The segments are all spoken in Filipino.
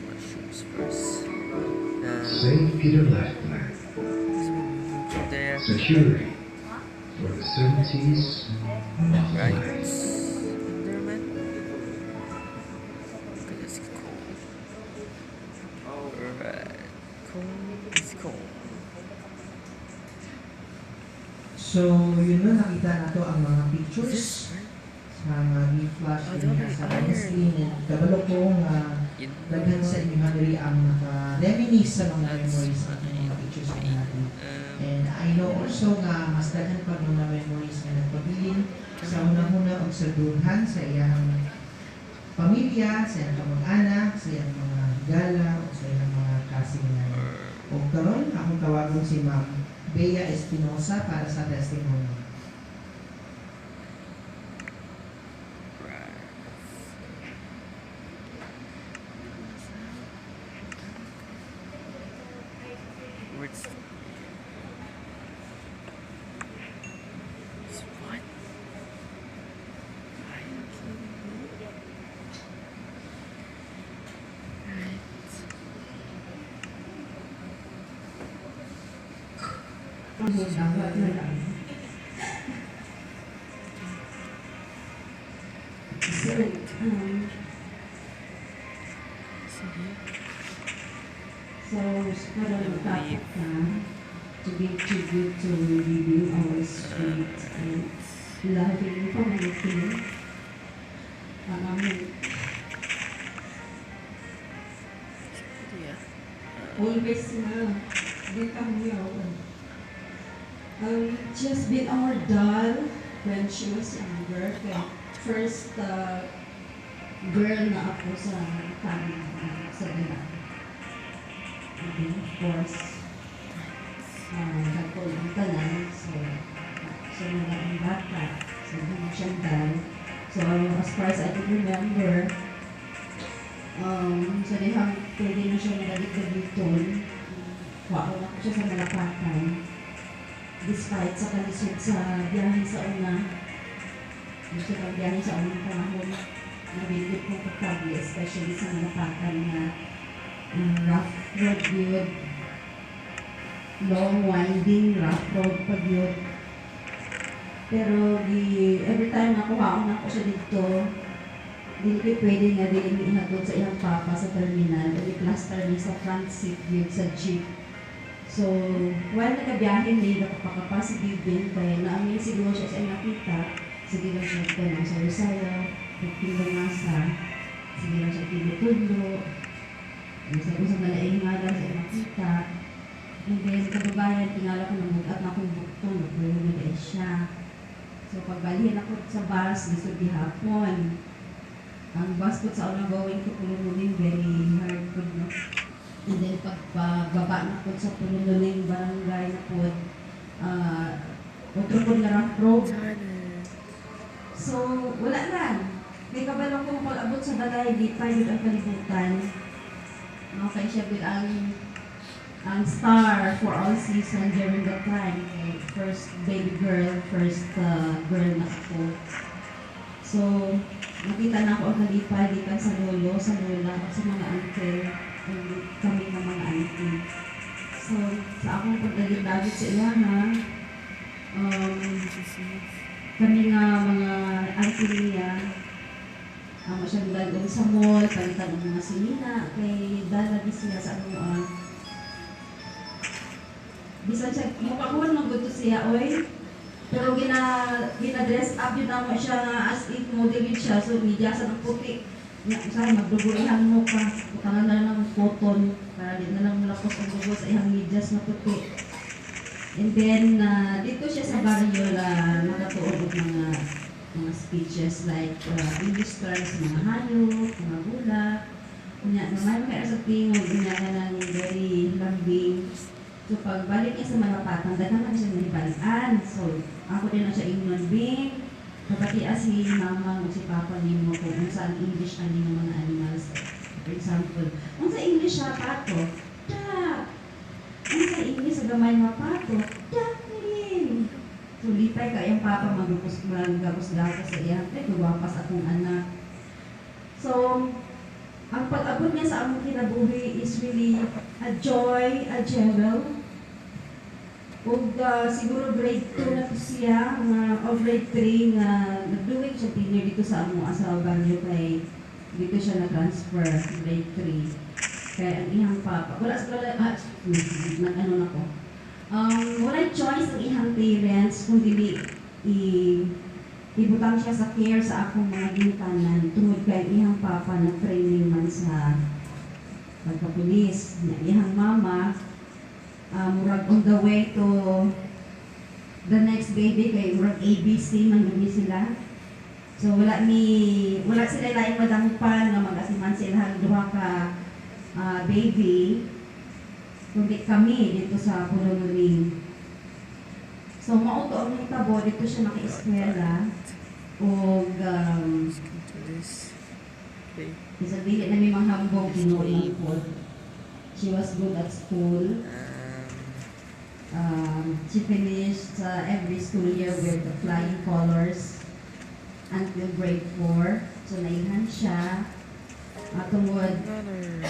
Mushrooms first. St. Peter Lifeline. There. Security for the 70s. Right. Enderman. Okay, that's cool. Alright. Cool is cool. So, yun na, nakita na to ang mga pictures This sa mga flash Oh, din dami, sa iron. screen. And kabalo ko nga yun. daghan sa inyo hadiri ang naka-reminisce sa mga memories at mga pictures na natin. And I know also nga mas daghan pa mga memories na nagpabilin sa unang-una og sa dulhan sa iyang pamilya, sa iyang kamag-anak, sa iyang mga higala, o sa iyang mga kasingan. O karon akong tawagon si Ma'am Bea Espinosa para sa testimony. Where's what? Are you kidding me? Right. So, parang dapat na to give tribute to reading our sweet and loving pamangkin. Yeah. Always na, di kami just been our doll when she was younger. Kaya first girl na ako sa family sa Bilang. And of course, nagpul ang tanan. So mga ang bata. So mga siyang doll. So as far as I can remember, sa dihang pwede na siya nagalik-daliton. Wako na ko siya sa malapatan. Despite sa kalisod sa biyahe sa una, gusto kang biyahe sa unang panahon, nabilit kong pagkabli, especially sa malapatan na rough road yun, long winding rough road pag yun. Pero every time nakuha ko siya dito, hindi ko pwede nga din ihatod sa iyang papa sa terminal, i-cluster niya sa front seat yun sa jeep. So, while nagabiyahin niya, nakapakapositive din kaya na-amaze siguro siya sa iyong nakita. Sige lang siya ito ng sayo-sayo, pagpilangasa, sige lang siya tinutudlo, usap-usap na laing nga lang sa iyong nakita. And then, kababayan, tingala ko ng bukat na akong bukton, nagpulong na dahil siya. So, pagbalihin ako sa bus, gusto di hapon. Ang bus ko sa unang going ko, pulong very hard po, no? And then pagbaba na po sa Pulunuling barangay na po, otro po na rough road. So, wala lang. May kabalo kong pag-abot sa balay, di pa yun ang kalibutan. Okay siya with ang star for all season during that time. First baby girl, first girl na ako. So, nakita na ako ang kalipay sa lolo, sa lola, at sa mga uncle. Kami ng mga auntie. So, sa akong pagdagit-dagit sa iya kami nga mga auntie niya, masyadong dalawang sa mall, palitan ng mga sinina, kay dalagi siya sa anuan. Bisan siya, mukha ng gusto siya, oy. Pero gina-dress up yun naman siya as if model siya, so media sa ng puti. Saan, magdubuihan mo ka, butangan na ng cotton, para di na lang lapos ang dugo sa ihang medyas na puti. And then, dito siya sa barrio, nakatuon ng mga speeches like English terms, mga hayop, mga bula. Naman kaya sa tingog, niya ng very lambing. So, pagbalik niya sa Malapatan, dahil naman siya nalibalian. So, ako din na siya Ingnon Bing. Kapati si mama o si papa nimo kung saan English ani ng mga animals. For example, kung sa English siya pato, duck. Kung sa English sa gamay mga pato, duckling. So lipay ka yung papa magagapos sa iya. Guwapas akong anak. So, ang pag-abot niya sa among kinabuhi is really a joy, a jewel. Ug siguro grade 2 na to siya, o grade 3 nga nagduwig siya tenure dito sa among asawa banyo kay dito siya na-transfer grade 3. Kaya ang ihang papa, wala sa nag-ano na ko. Wala choice ang ihang parents kung dili ibutang siya sa care sa akong mga ginikanan tungod kay ihang papa na training man sa pagkapulis. Ihang mama, murag on the way to the next baby kay murag ABC man gani sila. So wala sila lain madangpan nga mag-asiman sila duha ka baby kundi kami dito sa Pulong. So mauto ang hitabo dito siya naka-eskwela ug Let's go to this. Okay. isa dili na may manghambong kinulang po. She was good at school. She finished every school year with the flying colors until grade 4. So naihan siya. Tungod,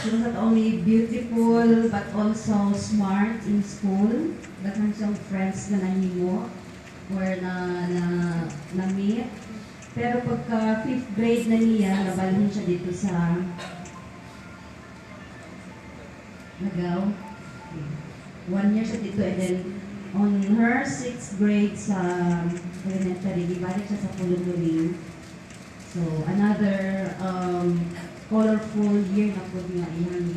she was not only beautiful but also smart in school. Daghang siyang friends na nahimo or na meet. Pero pagka 5th grade na niya, nabalhin siya dito sa Nagaw. 1 year siya dito and then on her 6th grade sa elementary, ibalik siya sa Pulong. So another colorful year na po nga iyang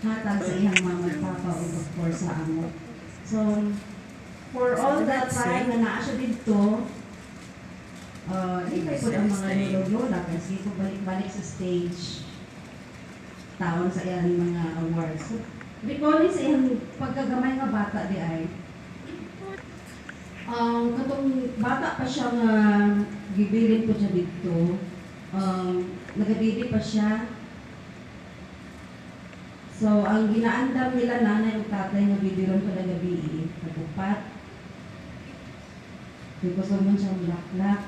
hatag sa iyang mama at papa o of course sa amo. So, for all that time na naa siya dito, ikay po ang mga lolo-lola kasi po balik-balik sa stage taon sa iyang mga awards. So, recalling sa iyang pagkagamay nga bata di ay, katong bata pa siya nga gibilin po siya dito, nagabibi pa siya. So, ang ginaandam nila nanay o tatay nga bibiron pa na gabi, nagupat. Because naman siya black-black.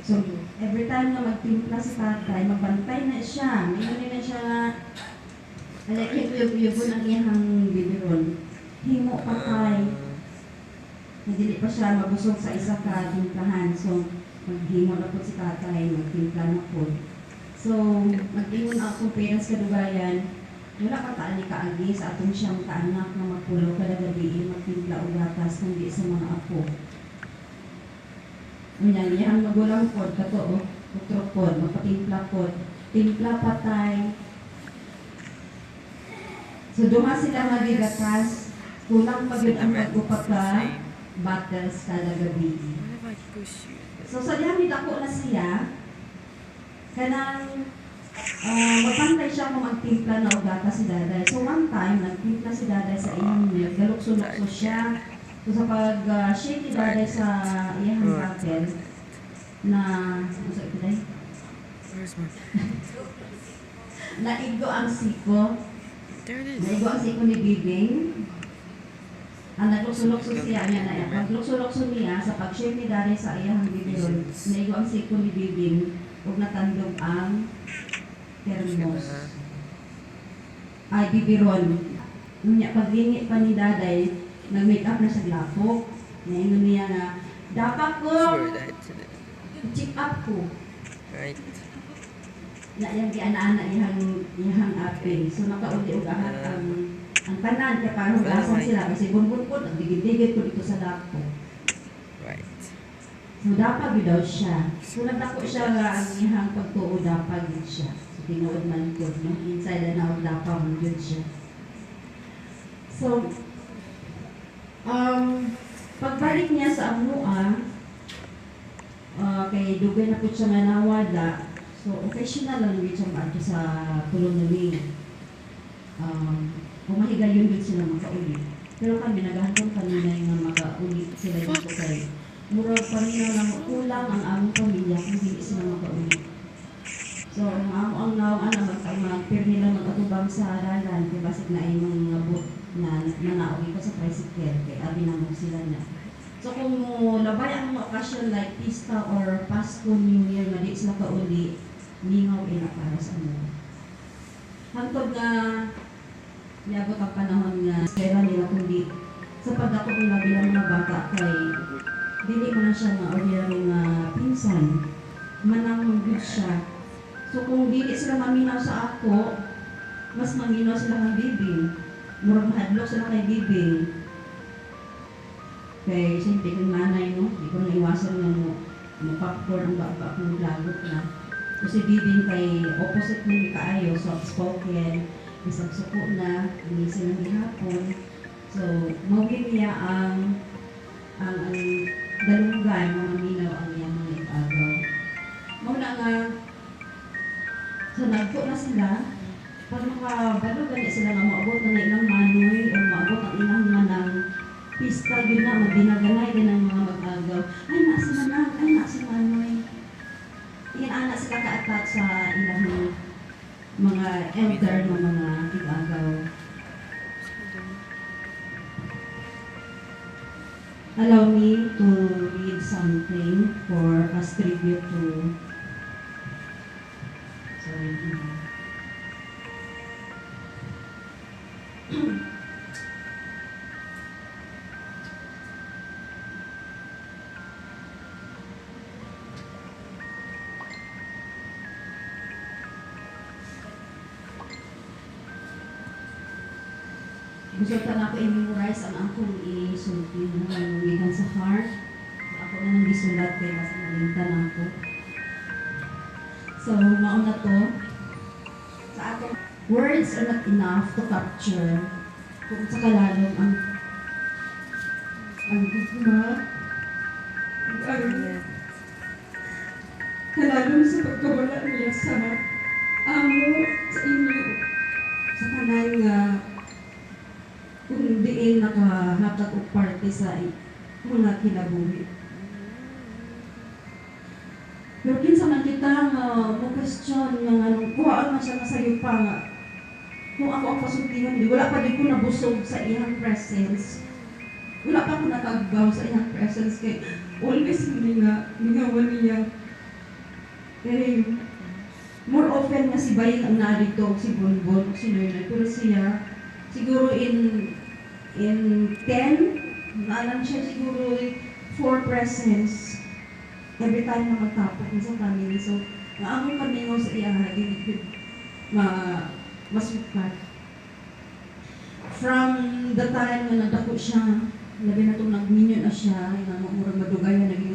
So, every time na magtimpla si tatay, magbantay na siya. Mayroon na siya nga, alakip-yubo ang iyang bibiron. Himo patay. Nadili pa siya mabusog sa isa ka timplahan. So, maghimo na po si tatay, magtimpla na po. So, mag-ingon ako parents kadugayan, wala ka taan ni kaagi sa atong siyang kaanak na magpulaw kada gabi, magtimpla o gatas kundi sa mga apo. Unyan, yan magulang po, kato o, utrok po, magpatimpla po, timpla patay. So, duha sila magigatas, kulang maging ang mag-upat ka, battles kada gabi. What if I push you? So, sa diyang ako na siya, kanang magpantay siya kung magtimpla na o gata si daday. So, one time, nagtimpla si daday sa iyang milk, galukso-lukso siya. So, sa pag-shake ni daday sa iyang kapel, na, ano sa ito day? Where's my... Naigo ang siko. There it is. Naigo ang siko ni Bibing. Ang naglukso-lukso siya niya na yan. Pag lukso-lukso niya, sa pag-shake ni daday sa iyang bibiron, naigo ang siko ni Bibing, huwag natandog ang termos. Ay, bibiron. Nunya, paglingit pa ni daday, nag-make up na sa glapok. Naingon niya na, dapat ko, Sure, that's it. check up ko. Right. Na yung giana-ana ihang aping. So, nakauli og ahat ang tanan, kaya parang hugasan sila. Kasi bunbun ko, digid-digid ko dito sa dako. Right. So, dapat daw siya. So, nagdako siya nga ang ihang pagtuo dapat yun siya. So, tinuod man ko, no? Inside and out dapat man yun siya. So, pagbalik niya sa Amua, kay dugay na po siya nga nawada. So, occasional lang yun siya maadto sa Pulong. Kumahigayon yun sila makaulit. Pero kami, naghahantong kanina yung makaulit sila dito kay murag pa rin na kulang ang aming pamilya kung hindi sila makaulit. So, ang naong mag-pair nila mag-atubang sa aralan, kaya basig na ay mga bot na nanaogi ko sa tricycle, kaya abinamog sila na. So, So kung mo labay ang mga okasyon like Pista or Pasko, New Year, nga di sila kauli, lingaw ina para sa ano. Hangtod nga niabot ang panahon nga pera nila kundi sa pagdako nila bilang mga bata kay dili mo na siya nga ordinary nga pinsan, manang good siya. So kung dili sila maminaw sa ako, mas maminaw sila ng bibing. Murag mahadlok sila kay bibing. Kay siyempre kung nanay, no? Di ko naiwasan nga mo popcorn ang baba kung lagot na. Kasi bibing kay opposite na ni kaayo, soft-spoken, isang suko na, hindi silang gihapon. So, mawin niya ang dalunggan, mga minaw ang iyang mga ipagaw. Muna nga, so nagpo na sila, pag makabalo gani sila nga maabot na ilang manoy o maabot ang ilang manang pista yun na, magbinaganay din ang mga mag-agaw. Ay, na si manang, ay, na si manoy. Iyan-ana sila ka-attach sa ilang mga elder ng mga tig-agaw. Allow me to read something for as tribute to gusto pa na ako i-memorize ang akong isulti na nangungihan sa heart. Ako na nang gisulat kay mas nalintan ako. So, mauna to. Sa atong words are not enough to capture kung sa kalalong ang gugma, kalalong sa pagkawala niya sa amo sa inyo sa kanang kung diin nakahatag o parte sa mga kinabuhi. Pero kinsa man kita mo question nga kuhaan man siya nga sayo pa nga kung ako ang pasultihan, wala pa din ko nabusog sa iyang presence. Wala pa ako nakagaw sa iyang presence kay always hindi nga ningawan niya. More often nga si Bayin ang narito, si Bonbon, si Noynoy, pero siya siguro in 10, naalam siya siguro 4 presence every time na magtapok sa family. So, naamong kamingaw sa iya nga, masukat. From the time na nadako siya, labi na itong nagminyo na siya, na murag madugayan, naging